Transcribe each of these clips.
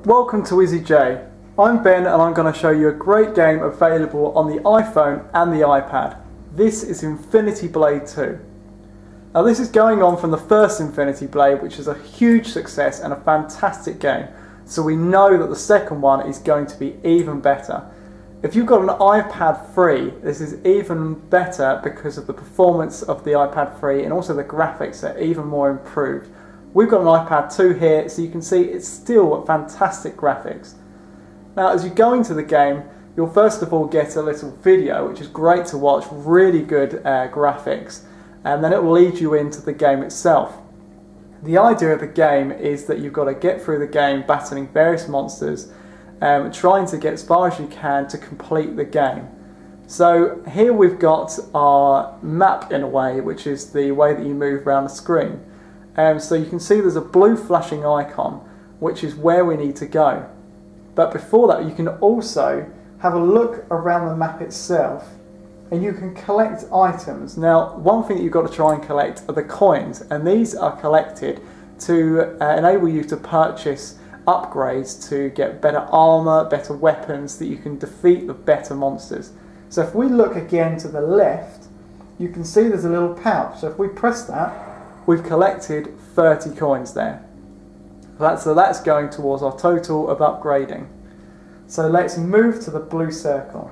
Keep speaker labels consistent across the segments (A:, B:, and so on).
A: Welcome to EasyJ. I'm Ben and I'm going to show you a great game available on the iPhone and the iPad. This is Infinity Blade 2. Now this is going on from the first Infinity Blade, which is a huge success and a fantastic game, so we know that the second one is going to be even better. If you've got an iPad 3, this is even better because of the performance of the iPad 3 and also the graphics are even more improved. We've got an iPad 2 here, so you can see it's still fantastic graphics. Now as you go into the game, you'll first of all get a little video, which is great to watch, really good graphics, and then it will lead you into the game itself. The idea of the game is that you've got to get through the game battling various monsters, trying to get as far as you can to complete the game. So here we've got our map in a way, which is the way that you move around the screen. So you can see there's a blue flashing icon, which is where we need to go. But before that, you can also have a look around the map itself and you can collect items. Now, one thing that you've got to try and collect are the coins, and these are collected to enable you to purchase upgrades to get better armor, better weapons, that you can defeat the better monsters. So if we look again to the left, you can see there's a little pouch. So if we press that, we've collected 30 coins there. So that's going towards our total of upgrading. So let's move to the blue circle.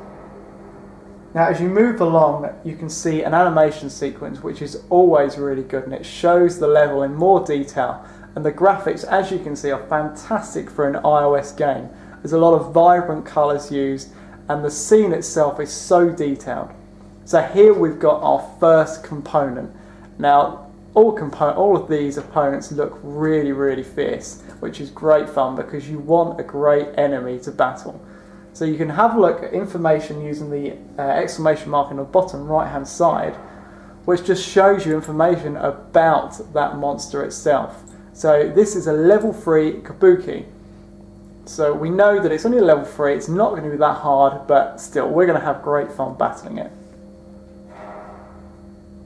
A: Now as you move along, you can see an animation sequence which is always really good, and it shows the level in more detail, and the graphics, as you can see, are fantastic for an iOS game. There's a lot of vibrant colours used and the scene itself is so detailed. So here we've got our first component. Now all of these opponents look really fierce, which is great fun because you want a great enemy to battle. So you can have a look at information using the exclamation mark on the bottom right hand side, which just shows you information about that monster itself. So this is a level 3 Kabuki. So we know that it's only a level 3, it's not going to be that hard, but still we're going to have great fun battling it.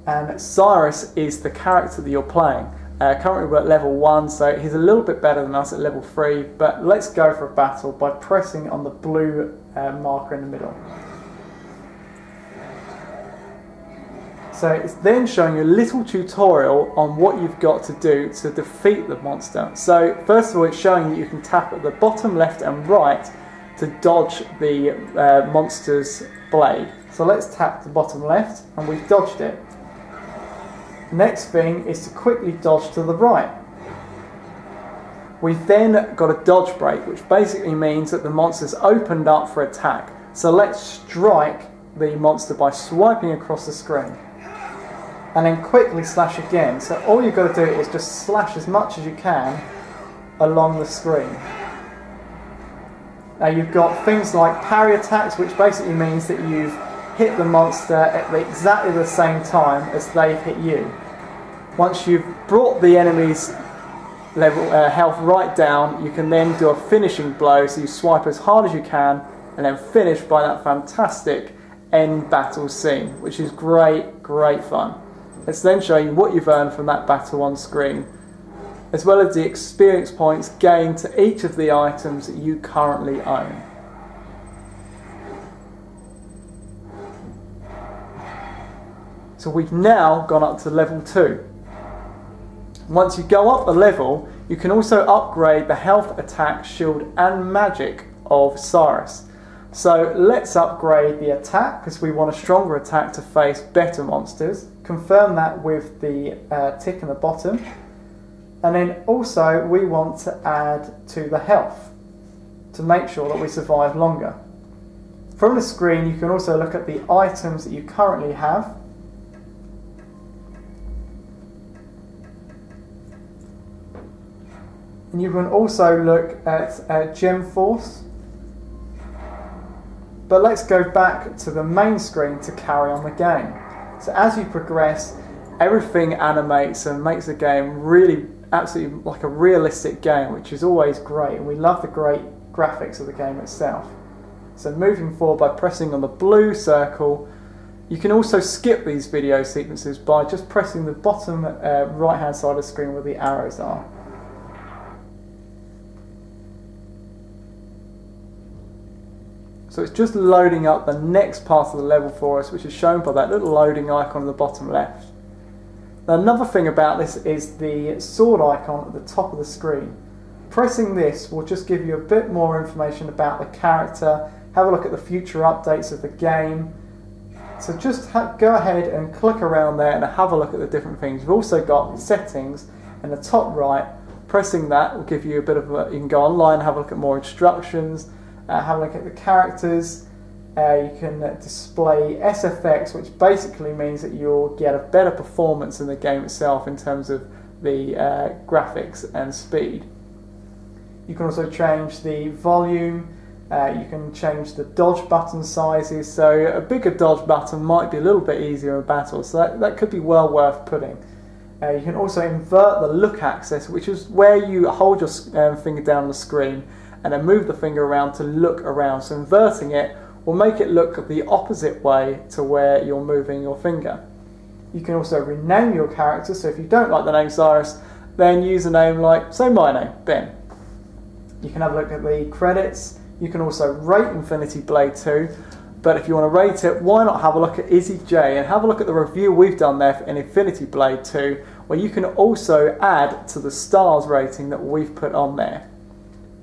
A: And Cyrus is the character that you're playing. Currently we're at level 1, so he's a little bit better than us at level 3, but let's go for a battle by pressing on the blue marker in the middle. So it's then showing you a little tutorial on what you've got to do to defeat the monster. So first of all, it's showing that you can tap at the bottom left and right to dodge the monster's blade. So let's tap the bottom left and we've dodged it. Next thing is to quickly dodge to the right. We've then got a dodge break, which basically means that the monster's opened up for attack. So let's strike the monster by swiping across the screen. And then quickly slash again. So all you've got to do is just slash as much as you can along the screen. Now you've got things like parry attacks, which basically means that you've hit the monster at exactly the same time as they've hit you. Once you've brought the enemy's level health right down, you can then do a finishing blow, so you swipe as hard as you can and then finish by that fantastic end battle scene, which is great fun. Let's then show you what you've earned from that battle on screen, as well as the experience points gained to each of the items that you currently own. So we've now gone up to level 2. Once you go up a level, you can also upgrade the health, attack, shield and magic of Cyrus. So let's upgrade the attack because we want a stronger attack to face better monsters. Confirm that with the tick in the bottom. And then also we want to add to the health to make sure that we survive longer. From the screen you can also look at the items that you currently have. And you can also look at Gem Force. But let's go back to the main screen to carry on the game. So as you progress, everything animates and makes the game really absolutely like a realistic game, which is always great. And we love the great graphics of the game itself. So moving forward by pressing on the blue circle, you can also skip these video sequences by just pressing the bottom right hand side of the screen where the arrows are. So it's just loading up the next part of the level for us, which is shown by that little loading icon on the bottom left. Now another thing about this is the sword icon at the top of the screen. Pressing this will just give you a bit more information about the character, have a look at the future updates of the game. So just go ahead and click around there and have a look at the different things. We've also got settings in the top right. Pressing that will give you a bit of you can go online, have a look at more instructions, have a look at the characters. You can display SFX, which basically means that you'll get a better performance in the game itself in terms of the graphics and speed. You can also change the volume, you can change the dodge button sizes, so a bigger dodge button might be a little bit easier in battle, so that could be well worth putting. You can also invert the look axis, which is where you hold your finger down on the screen and then move the finger around to look around. So inverting it will make it look the opposite way to where you're moving your finger. You can also rename your character, so if you don't like the name Cyrus, then use a name like, say my name, Ben. You can have a look at the credits. You can also rate Infinity Blade 2, but if you want to rate it, why not have a look at Izzy J and have a look at the review we've done there for Infinity Blade 2, where you can also add to the stars rating that we've put on there.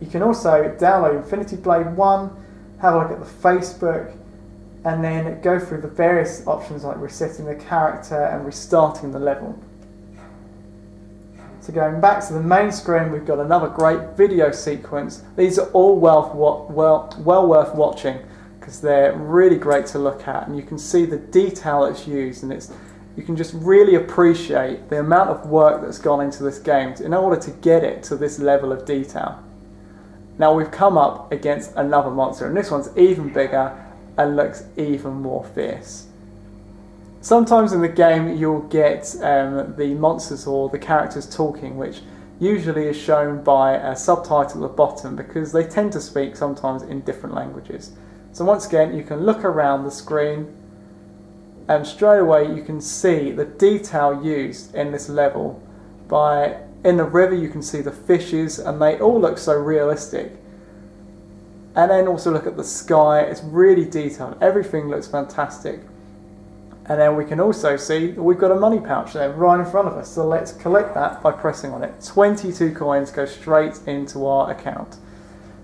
A: You can also download Infinity Blade 1, have a look at the Facebook, and then go through the various options like resetting the character and restarting the level. So going back to the main screen, we've got another great video sequence. These are all well worth watching because they're really great to look at, and you can see the detail that's used, and you can just really appreciate the amount of work that's gone into this game in order to get it to this level of detail. Now we've come up against another monster, and this one's even bigger and looks even more fierce. Sometimes in the game you'll get the monsters or the characters talking, which usually is shown by a subtitle at the bottom because they tend to speak sometimes in different languages. So once again, you can look around the screen and straight away you can see the detail used in this level. In the river you can see the fishes and they all look so realistic. And then also look at the sky, it's really detailed, everything looks fantastic. And then we can also see that we've got a money pouch there right in front of us, so let's collect that by pressing on it. 22 coins go straight into our account.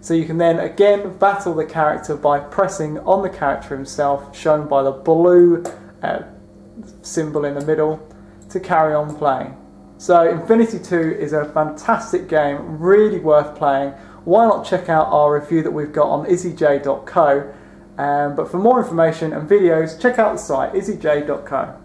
A: So you can then again battle the character by pressing on the character himself, shown by the blue symbol in the middle, to carry on playing. So Infinity 2 is a fantastic game, really worth playing. Why not check out our review that we've got on izzyj.co. But for more information and videos, check out the site izzyj.co.